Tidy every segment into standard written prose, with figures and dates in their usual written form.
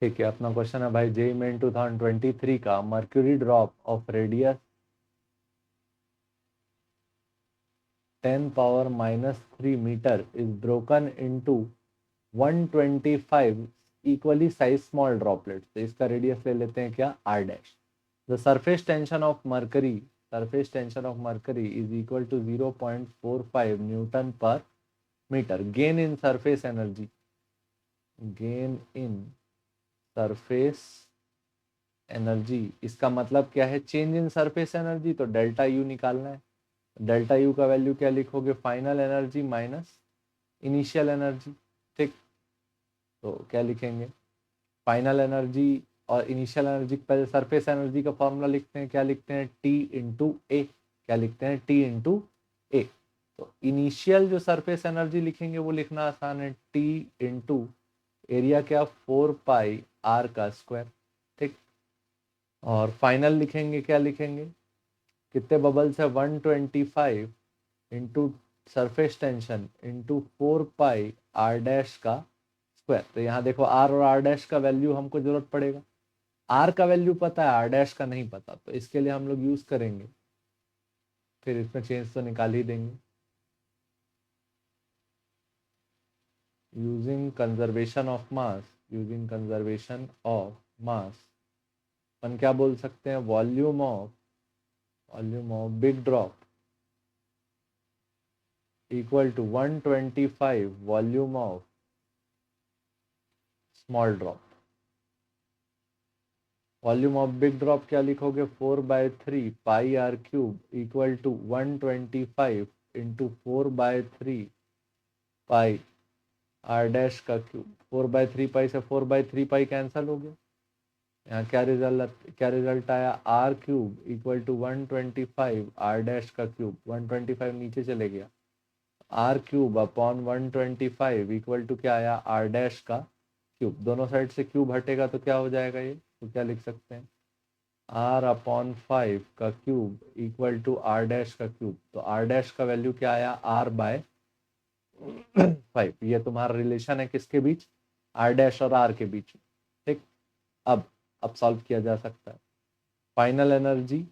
ठीक है, अपना क्वेश्चन है भाई, जेई मेन 2023 का mercury drop of radius 10⁻³ metre is broken into 125 equally size small droplets. तो इसका रेडियस ले लेते हैं क्या, R dash. The surface tension of mercury is equal to 0.45 newton per metre. Gain in surface energy, इसका मतलब क्या है, चेंज इन सरफेस एनर्जी, तो डेल्टा यू निकालना है। डेल्टा यू का वैल्यू क्या लिखोगे, final energy minus initial energy. ठीक, तो क्या लिखेंगे, फाइनल एनर्जी और इनिशियल एनर्जी, पहले सरफेस एनर्जी का फॉर्मूला लिखते हैं, क्या लिखते हैं, टी इंटू ए। क्या लिखते हैं, टी इंटू ए। तो इनिशियल जो सरफेस एनर्जी लिखेंगे वो लिखना आसान है, टी इंटू एरिया क्या, 4 पाई आर का स्क्वायर। ठीक, और फाइनल लिखेंगे, क्या लिखेंगे, कितने बबल्स है, 125 into surface tension into 4 pi are dash का स्क्वायर। तो यहाँ देखो आर और आर डैश का वैल्यू हमको जरूरत पड़ेगा, आर का वैल्यू पता है, आर डैश का नहीं पता, तो इसके लिए हम लोग यूज करेंगे, फिर इसमें चेंज तो निकाल ही देंगे। यूजिंग कंजर्वेशन ऑफ मास अपन क्या बोल सकते हैं, volume of big drop equal to 125 volume of small drop. Volume of big drop क्या लिखोगे, 4/3 pi R cube equal to 125 into 4/3 pi are dash का क्यूब। 4/3 पाई से 4/3 पाई कैंसल हो गया, यहाँ क्या रिजल्ट आया, r cube equal to 125 r dash का क्यूब। 125 नीचे चले गया, r cube upon 125 equal to क्या आया, आर डैश का क्यूब। दोनों साइड से क्यूब हटेगा तो क्या हो जाएगा ये, तो क्या लिख सकते हैं, r/5 का cube equal to R dash का क्यूब। तो आर डैश का वैल्यू क्या आया, r/5। ये तुम्हारा रिलेशन है किसके बीच, आर डैश और आर के बीच। ठीक, अब सॉल्व किया जा सकता है। Final energy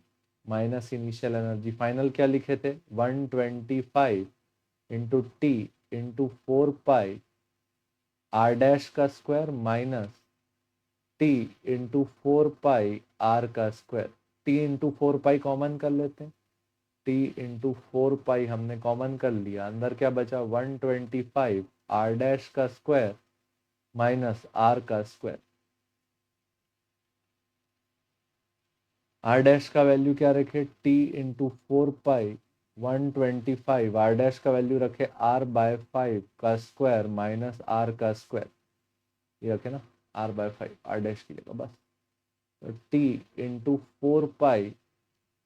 minus initial energy, final क्या लिखे थे, 125 into T into 4 pi are dash का square minus T into 4 pi R का square. T into 4 pi common कर लेते हैं, टी इंटू 4 पाई हमने कॉमन कर लिया, अंदर क्या बचा, 125 आर डैश का स्क्वायर माइनस आर का स्क्वायर। आर डैश का वैल्यू क्या रखे, T into 4 pi 125, r dash का वैल्यू रखे r/5 का स्क्वायर माइनस आर का स्क्वायर, ये रखे ना, r/5 आर डैश की जगह बस। तो T into 4 pi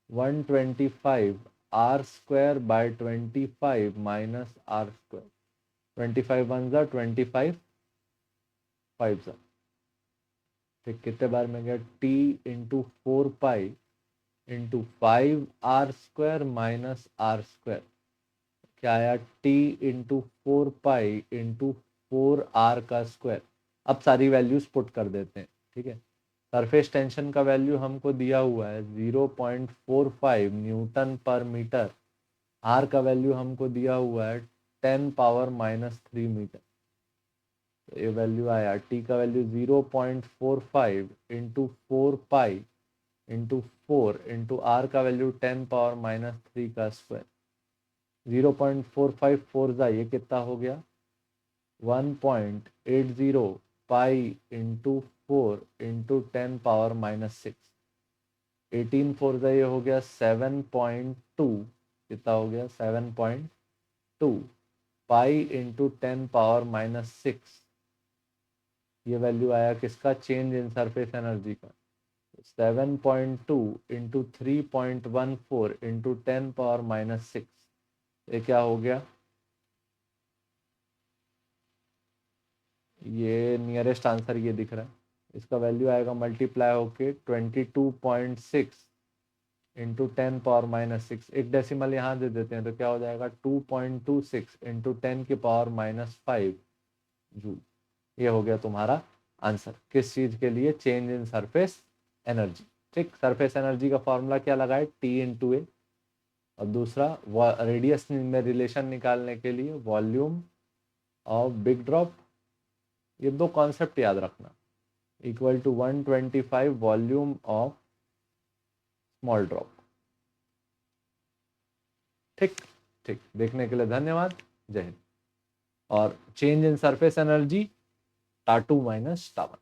125 r square by 25 minus r square. 25 one ज़ा 25 5 ज़ा, ठीक, कितने बार में गया, टी इंटू 4 पाई into 5 r² minus r square, क्या आया, टी इंटू 4 पाई इंटू 4 r का स्क्वायर। अब सारी वैल्यूज पुट कर देते हैं, ठीक है। सरफेस टेंशन का वैल्यू हमको दिया हुआ है 0.45 न्यूटन पर मीटर, आर का वैल्यू हमको दिया हुआ है 10⁻³ मीटर। तो ये वैल्यू आया, टी का वैल्यू 0.45 इंटू 4 पाई इंटू 4 इंटू आर का वैल्यू 10⁻³ का स्क्वायर। 0.45 4 ज़ा ये कितना हो गया, 1.80 पाई इंटू 4 इंटू 10⁻⁻6। 18 4 ज़ा ये हो गया 7.2, कितना हो गया, 7.2 पाई इंटू 10⁻⁻6। ये वैल्यू आया किसका, चेंज इन सरफेस एनर्जी का। 7.2 इंटू 3.14 इंटू 10⁻⁻6, ये क्या हो गया, ये नियरेस्ट आंसर ये दिख रहा है। इसका वैल्यू आएगा मल्टीप्लाई होके 22.6 इंटू 10⁻⁻6। एक डेसिमल यहाँ दे देते हैं तो क्या हो जाएगा, 2.26 इंटू 10⁻⁻5 जूल। ये हो गया तुम्हारा आंसर किस चीज के लिए, चेंज इन सरफेस एनर्जी। ठीक, सरफेस एनर्जी का फॉर्मूला क्या लगाए, टी इंटू ए, और दूसरा रेडियस में रिलेशन निकालने के लिए वॉल्यूम ऑफ बिग ड्रॉप। ये दो कॉन्सेप्ट याद रखना, equal to 125 volume of small drop. ठीक ठीक, देखने के लिए धन्यवाद, जय हिंद। और change in surface energy T two minus town.